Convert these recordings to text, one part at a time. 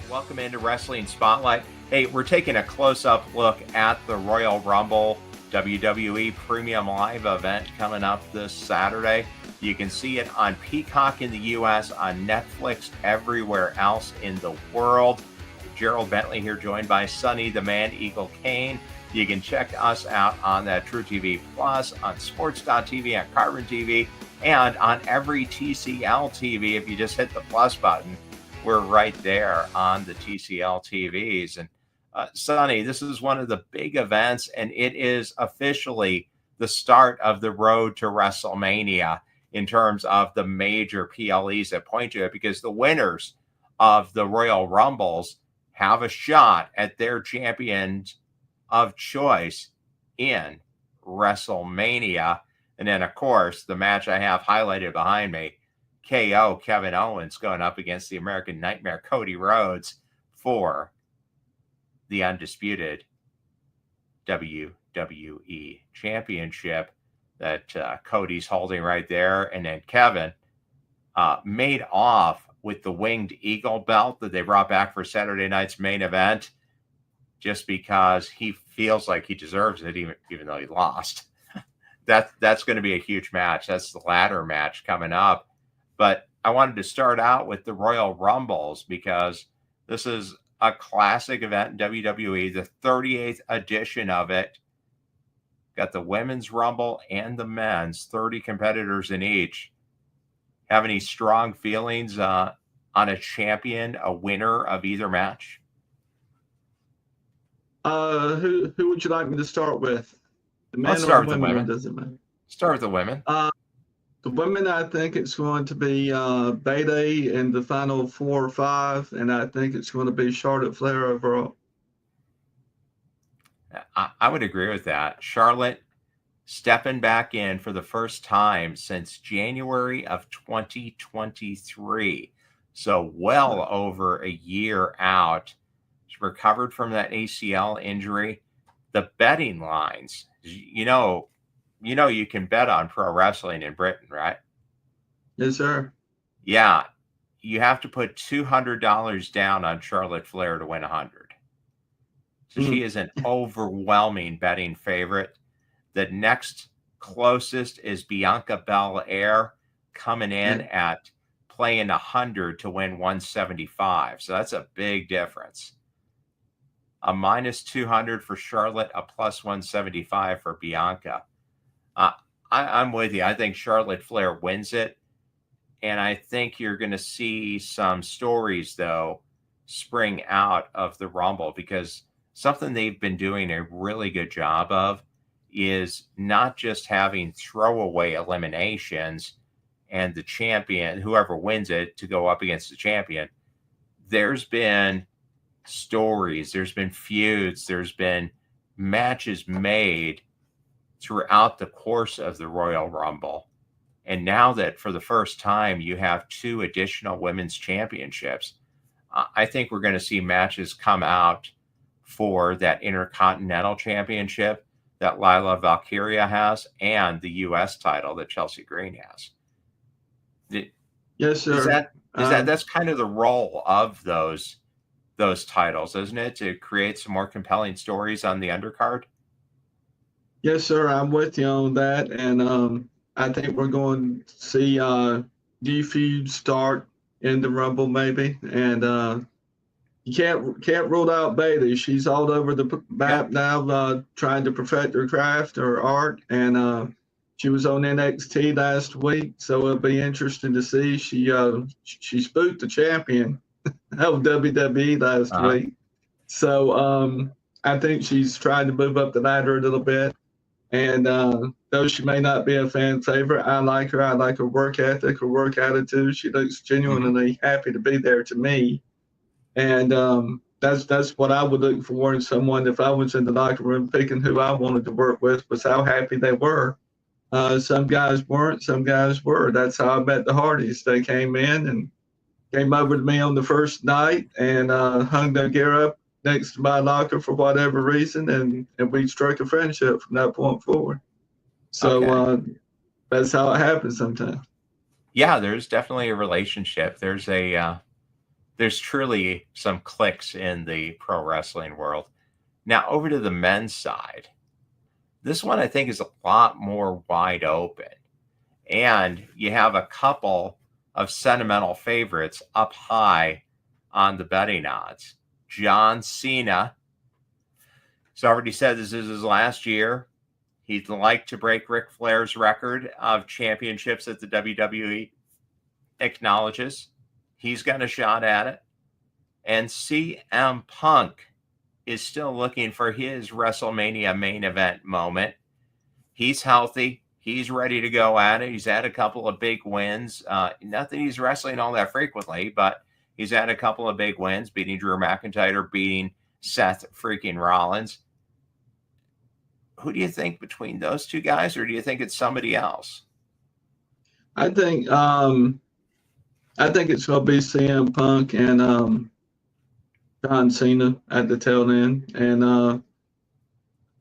Welcome into Wrestling Spotlight. Hey, we're taking a close-up look at the Royal Rumble WWE Premium Live event coming up this Saturday. You can see it on Peacock in the U.S., on Netflix everywhere else in the world. Gerald Bentley here, joined by Sonny, the Man Eagle Cain. You can check us out on that True TV Plus, on Sports.tv, on Carbon TV, and on every TCL TV. If you just hit the plus button, we're right there on the TCL TVs. And Sonny, this is one of the big events, and it is officially the start of the road to WrestleMania in terms of the major PLEs that point to it, because the winners of the Royal Rumbles have a shot at their champions of choice in WrestleMania. And then, of course, the match I have highlighted behind me, KO Kevin Owens going up against the American Nightmare Cody Rhodes for the undisputed WWE Championship that Cody's holding right there. And then Kevin made off with the Winged Eagle belt that they brought back for Saturday night's main event, just because he feels like he deserves it, even though he lost. That's going to be a huge match. That's the ladder match coming up. But I wanted to start out with the Royal Rumbles because this is a classic event in WWE, the 38th edition of it. Got the Women's Rumble and the Men's, 30 competitors in each. Have any strong feelings on a champion, a winner of either match? Who would you like me to start with? The men Let's or start the with women? the women. Does it matter? Start with the women. The women, I think it's going to be Beta in the final 4 or 5, and I think it's going to be Charlotte Flair overall. I would agree with that. Charlotte stepping back in for the first time since January of 2023. So well over a year out. She recovered from that ACL injury. The betting lines, you know you can bet on pro wrestling in Britain, right? Yes, sir. Yeah. You have to put $200 down on Charlotte Flair to win 100. So she is an overwhelming betting favorite. The next closest is Bianca Belair, coming in at playing 100 to win 175. So that's a big difference. A minus 200 for Charlotte, a plus 175 for Bianca. I'm with you. I think Charlotte Flair wins it. And I think you're going to see some stories, though, spring out of the Rumble, because something they've been doing a really good job of is not just having throwaway eliminations and the champion, whoever wins it, to go up against the champion. There's been stories, there's been feuds, there's been matches made throughout the course of the Royal Rumble. And now that for the first time you have 2 additional women's championships, I think we're going to see matches come out for that Intercontinental Championship that Lila Valkyria has and the U.S. title that Chelsea Green has. Yes, sir. That's kind of the role of those titles, isn't it? To create some more compelling stories on the undercard? Yes, sir. I'm with you on that. And I think we're going to see D-Feud start in the Rumble maybe. And you can't rule out Beta. She's all over the map now, trying to perfect her craft, her art. And she was on NXT last week, so it'll be interesting to see. She spooked the champion of WWE last week. So I think she's trying to move up the ladder a little bit. And though she may not be a fan favorite, I like her. I like her work ethic, her work attitude. She looks genuinely happy to be there to me. And that's what I would look for in someone if I was in the locker room picking who I wanted to work with, was how happy they were. Some guys weren't, some guys were. That's how I met the Hardys. They came in and came over to me on the first night and hung their gear up next to my locker for whatever reason, and we struck a friendship from that point forward. So that's how it happens sometimes. Yeah, there's definitely a relationship. There's there's truly some cliques in the pro wrestling world. Now, over to the men's side. This one I think is a lot more wide open. And you have a couple of sentimental favorites up high on the betting odds. John Cena. He's already said this is his last year. He'd like to break Ric Flair's record of championships that the WWE acknowledges. He's got a shot at it. And CM Punk is still looking for his WrestleMania main event moment. He's healthy. He's ready to go at it. He's had a couple of big wins. Not that he's wrestling all that frequently, but he's had a couple of big wins, beating Drew McIntyre, beating Seth freaking Rollins. Who do you think between those two guys, or do you think it's somebody else? I think it's going to be CM Punk and John Cena at the tail end. And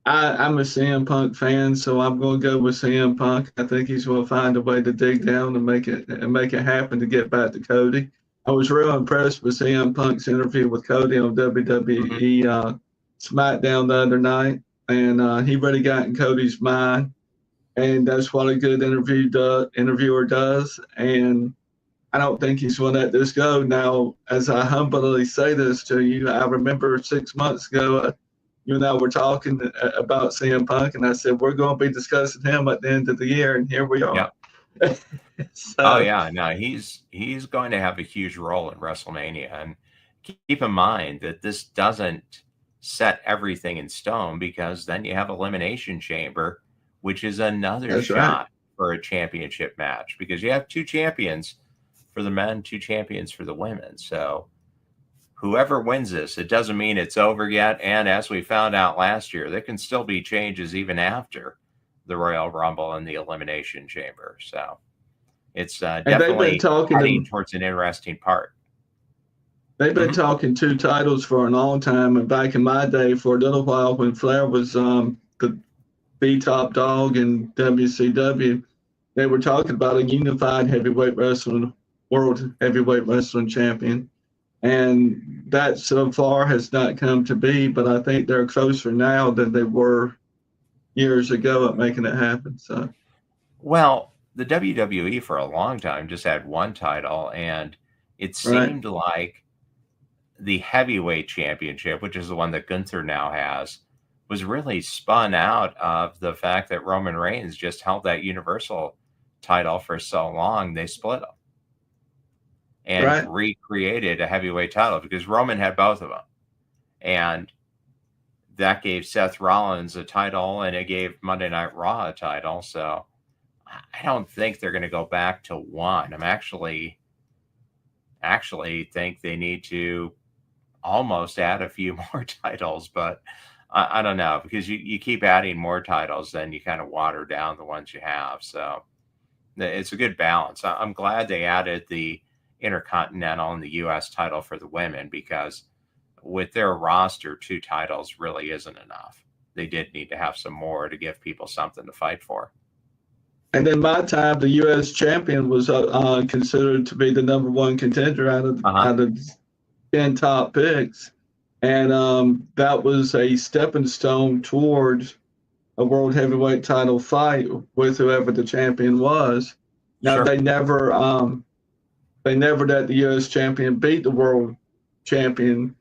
I'm a CM Punk fan, so I'm going to go with CM Punk. I think he's going to find a way to dig down and make it happen to get back to Cody. I was real impressed with CM Punk's interview with Cody on WWE SmackDown the other night, and he really got in Cody's mind, and that's what a good interviewer does. And I don't think he's going to let this go. Now, as I humbly say this to you, I remember 6 months ago, you and I were talking about CM Punk, and I said, we're going to be discussing him at the end of the year, and here we are. Yep. Oh, yeah. No, he's going to have a huge role in WrestleMania. And keep in mind that this doesn't set everything in stone, because then you have Elimination Chamber, which is another shot for a championship match, because you have two champions for the men, two champions for the women. So whoever wins this, it doesn't mean it's over yet. And as we found out last year, there can still be changes even after the Royal Rumble and the Elimination Chamber. So it's definitely heading towards an interesting part. They've been talking two titles for a long time. And back in my day, for a little while, when Flair was the B-top dog in WCW, they were talking about a unified world heavyweight wrestling champion. And that so far has not come to be, but I think they're closer now than they were years ago at making it happen. So, well, the WWE for a long time just had one title, and it seemed like the heavyweight championship, which is the one that Gunther now has, was really spun out of the fact that Roman Reigns just held that Universal title for so long. They split them and recreated a heavyweight title, because Roman had both of them. And that gave Seth Rollins a title, and it gave Monday Night Raw a title. So I don't think they're going to go back to one. I'm actually think they need to almost add a few more titles, but I don't know, because you keep adding more titles, then you kind of water down the ones you have. So it's a good balance. I'm glad they added the Intercontinental and the U.S. title for the women, because with their roster, 2 titles really isn't enough. They did need to have some more to give people something to fight for. And in my time, the U.S. champion was considered to be the number one contender out of 10 top picks. And that was a stepping stone towards a world heavyweight title fight with whoever the champion was. Now, they never let the U.S. champion beat the world champion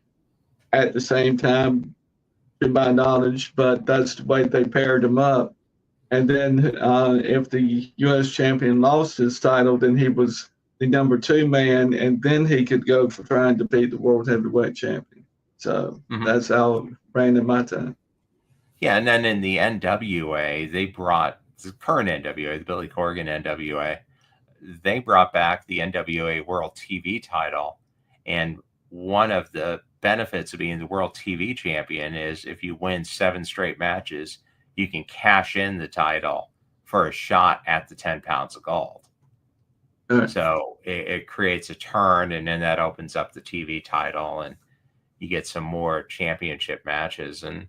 at the same time, to my knowledge, but that's the way they paired them up. And then if the U.S. champion lost his title, then he was the number 2 man, and then he could go for trying to beat the world heavyweight champion. So that's how it ran in my time. Yeah, and then in the NWA, they brought the current NWA, the Billy Corgan NWA, they brought back the NWA World TV title. And one of the benefits of being the World TV champion is if you win 7 straight matches, you can cash in the title for a shot at the 10 pounds of gold. So it creates a turn, and then that opens up the TV title, and you get some more championship matches. And,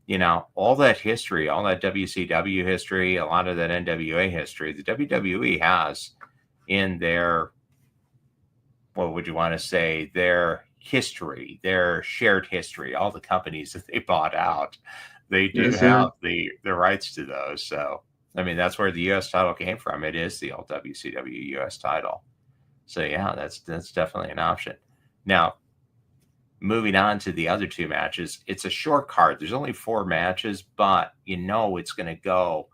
you know, all that history, all that WCW history, a lot of that NWA history, the WWE has in their what would you want to say, their history, their shared history, all the companies that they bought out, they do Yes, sir. have the rights to those. So, I mean, that's where the U.S. title came from. It is the old WCW U.S. title. So, yeah, that's definitely an option. Now, moving on to the other two matches, it's a short card. There's only 4 matches, but you know it's going to go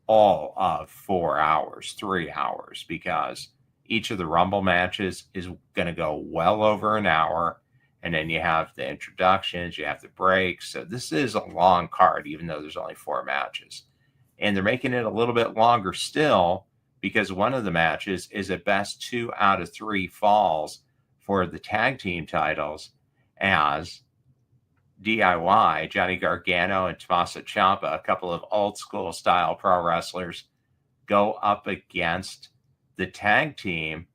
all of 4 hours, 3 hours, because each of the Rumble matches is going to go well over an hour. And then you have the introductions, you have the breaks. So this is a long card, even though there's only 4 matches. And they're making it a little bit longer still because one of the matches is a best 2 out of 3 falls for the tag team titles, as DIY, Johnny Gargano and Tommaso Ciampa, a couple of old school style pro wrestlers, go up against the tag team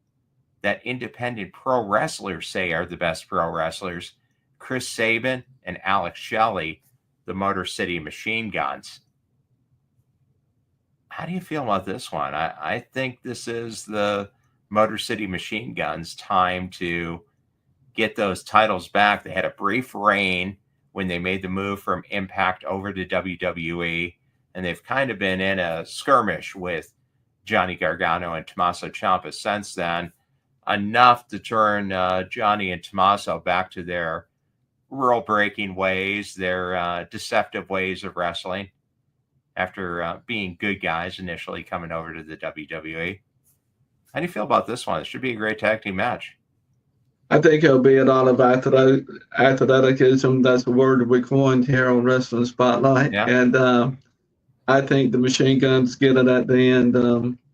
that independent pro wrestlers say are the best pro wrestlers, Chris Sabin and Alex Shelley, the Motor City Machine Guns. How do you feel about this one? I think this is the Motor City Machine Guns' time to get those titles back. They had a brief reign when they made the move from Impact over to WWE, and they've kind of been in a skirmish with Johnny Gargano and Tommaso Ciampa since then, enough to turn Johnny and Tommaso back to their rule-breaking ways, their deceptive ways of wrestling after being good guys initially coming over to the WWE. How do you feel about this one? It should be a great tag team match. I think it'll be a lot of athleticism. That's a word we coined here on Wrestling Spotlight. Yeah. And I think the machine guns get it at the end.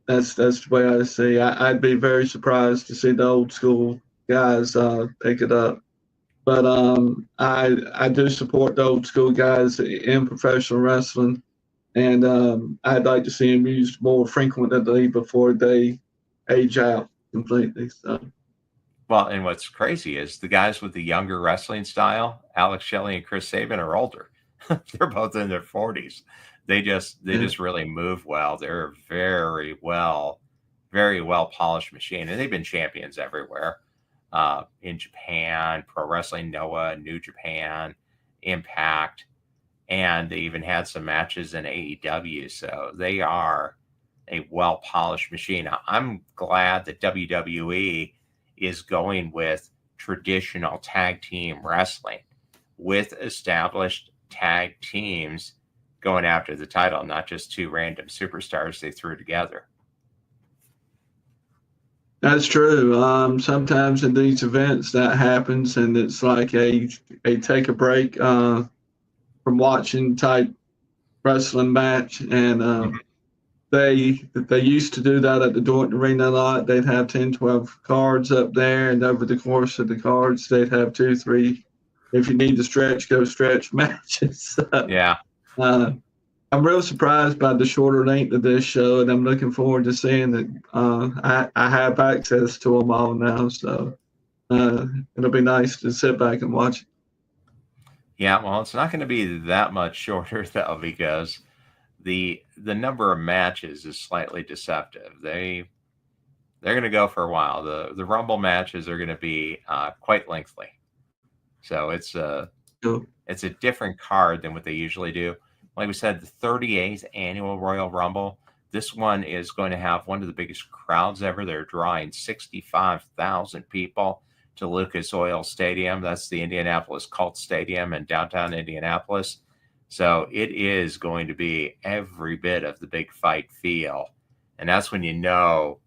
That's the way I see. I'd be very surprised to see the old school guys pick it up. But I do support the old school guys in professional wrestling, and I'd like to see them used more frequently before they age out completely. So. Well, and what's crazy is the guys with the younger wrestling style, Alex Shelley and Chris Sabin, are older. They're both in their 40s. They just really move well. They're a very well polished machine, and they've been champions everywhere. In Japan, Pro Wrestling Noah, New Japan, Impact, and they even had some matches in AEW. So they are a well polished machine. I'm glad that WWE is going with traditional tag team wrestling with established tag teams going after the title, not just 2 random superstars they threw together. That's true. Sometimes in these events that happens, and it's like a take a break from watching type wrestling match, and they used to do that at the Dorton Arena a lot. They'd have 10, 12 cards up there, and over the course of the cards, they'd have 2, 3. If you need to stretch, go stretch matches. Yeah. I'm real surprised by the shorter length of this show, and I'm looking forward to seeing that I have access to them all now. So it'll be nice to sit back and watch it. Yeah, well, it's not going to be that much shorter though, because the number of matches is slightly deceptive. They're going to go for a while. The Rumble matches are going to be quite lengthy. So it's a different card than what they usually do. Like we said, the 38th annual Royal Rumble. This one is going to have one of the biggest crowds ever. They're drawing 65,000 people to Lucas Oil Stadium. That's the Indianapolis Colts Stadium in downtown Indianapolis. So it is going to be every bit of the big fight feel. And that's when you know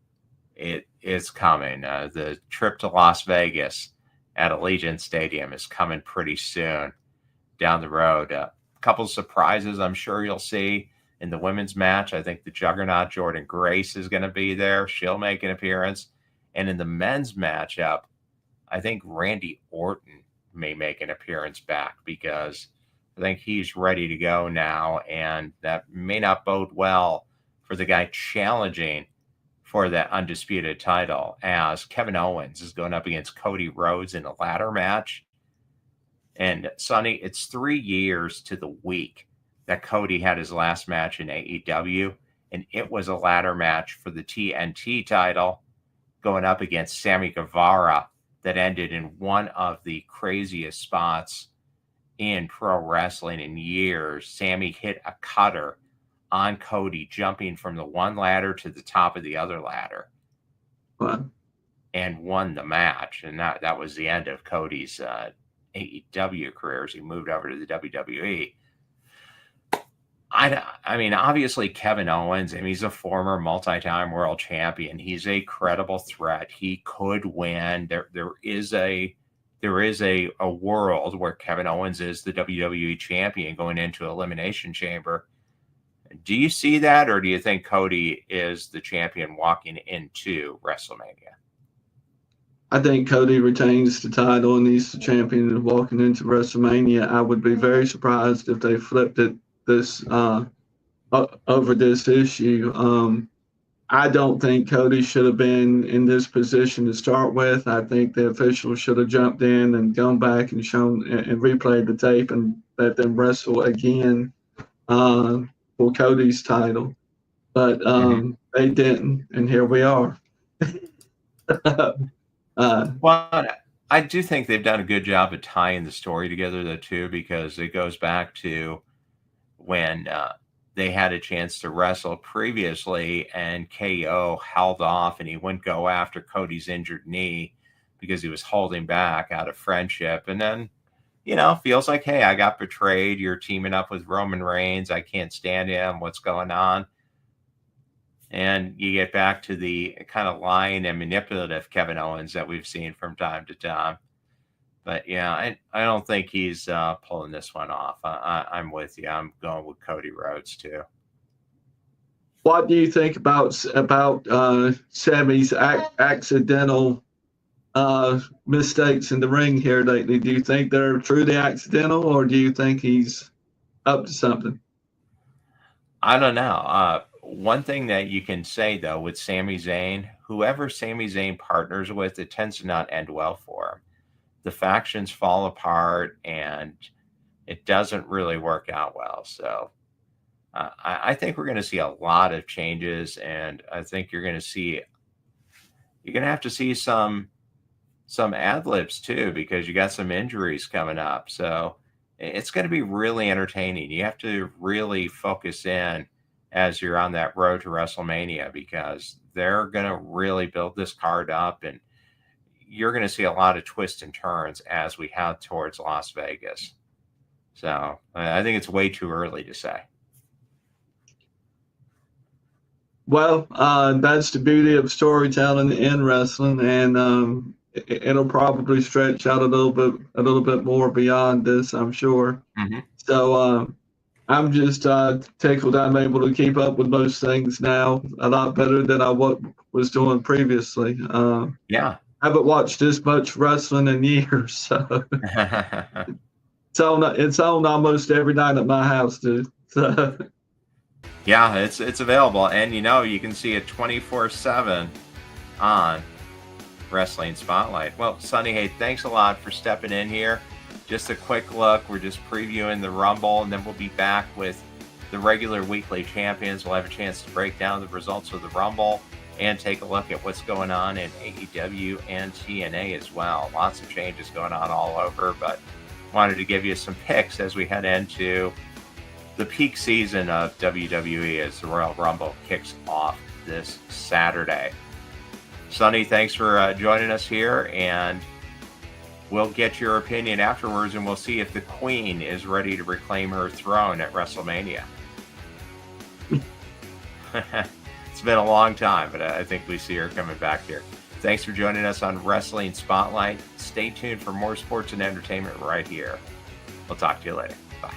it is coming. The trip to Las Vegas at Allegiant Stadium is coming pretty soon down the road. Couple of surprises I'm sure you'll see in the women's match. I think the juggernaut Jordan Grace is going to be there. She'll make an appearance. And in the men's matchup, I think Randy Orton may make an appearance back, because I think he's ready to go now, and that may not bode well for the guy challenging for that undisputed title, as Kevin Owens is going up against Cody Rhodes in a ladder match. And Sonny, it's 3 years to the week that Cody had his last match in AEW, and it was a ladder match for the TNT title. going up against Sammy Guevara that ended in one of the craziest spots in pro wrestling in years. Sammy hit a cutter on Cody, jumping from the one ladder to the top of the other ladder. Wow. And won the match. And that was the end of Cody's AEW career as he moved over to the WWE. I mean, obviously Kevin Owens, he's a former multi-time world champion. He's a credible threat. He could win. There is a world where Kevin Owens is the WWE champion going into Elimination Chamber. Do you see that, or do you think Cody is the champion walking into WrestleMania? I think Cody retains the title and he's the champion walking into WrestleMania. I would be very surprised if they flipped it over this issue. I don't think Cody should have been in this position to start with. I think the officials should have jumped in and gone back and shown and replayed the tape and let them wrestle again for Cody's title. But they didn't, and here we are. Well, I do think they've done a good job of tying the story together, though, too, because it goes back to when they had a chance to wrestle previously and KO held off and he wouldn't go after Cody's injured knee because he was holding back out of friendship. And then, feels like, hey, I got betrayed. You're teaming up with Roman Reigns. I can't stand him. What's going on? And you get back to the kind of lying and manipulative Kevin Owens that we've seen from time to time. But yeah, I don't think he's pulling this one off. I'm with you. I'm going with Cody Rhodes too. What do you think about Sammy's accidental mistakes in the ring here lately? Do you think they're truly accidental, or do you think he's up to something? I don't know. One thing that you can say, though, with Sami Zayn, whoever Sami Zayn partners with, it tends to not end well for him. The factions fall apart, and it doesn't really work out well. So I think we're going to see a lot of changes, and I think you're going to have to see some ad-libs, too, because you got some injuries coming up. So it's going to be really entertaining. You have to really focus in as you're on that road to WrestleMania, because they're going to really build this card up, and you're going to see a lot of twists and turns as we head towards Las Vegas. So I think it's way too early to say. Well, that's the beauty of storytelling in wrestling, and it'll probably stretch out a little bit more beyond this, I'm sure. Mm-hmm. So I'm just tickled I'm able to keep up with most things now a lot better than I was doing previously. Yeah. I haven't watched this much wrestling in years, so it's on almost every night at my house, dude. So. Yeah, it's available, and you can see it 24/7 on Wrestling Spotlight. Well, Sonny, hey, thanks a lot for stepping in here. Just a quick look. We're just previewing the Rumble, and then we'll be back with the regular weekly champions. We'll have a chance to break down the results of the Rumble and take a look at what's going on in AEW and TNA as well. Lots of changes going on all over, but wanted to give you some picks as we head into the peak season of WWE as the Royal Rumble kicks off this Saturday. Sonny, thanks for joining us here, and we'll get your opinion afterwards, and we'll see if the Queen is ready to reclaim her throne at WrestleMania. It's been a long time, but I think we see her coming back here. Thanks for joining us on Wrestling Spotlight. Stay tuned for more sports and entertainment right here. We'll talk to you later. Bye.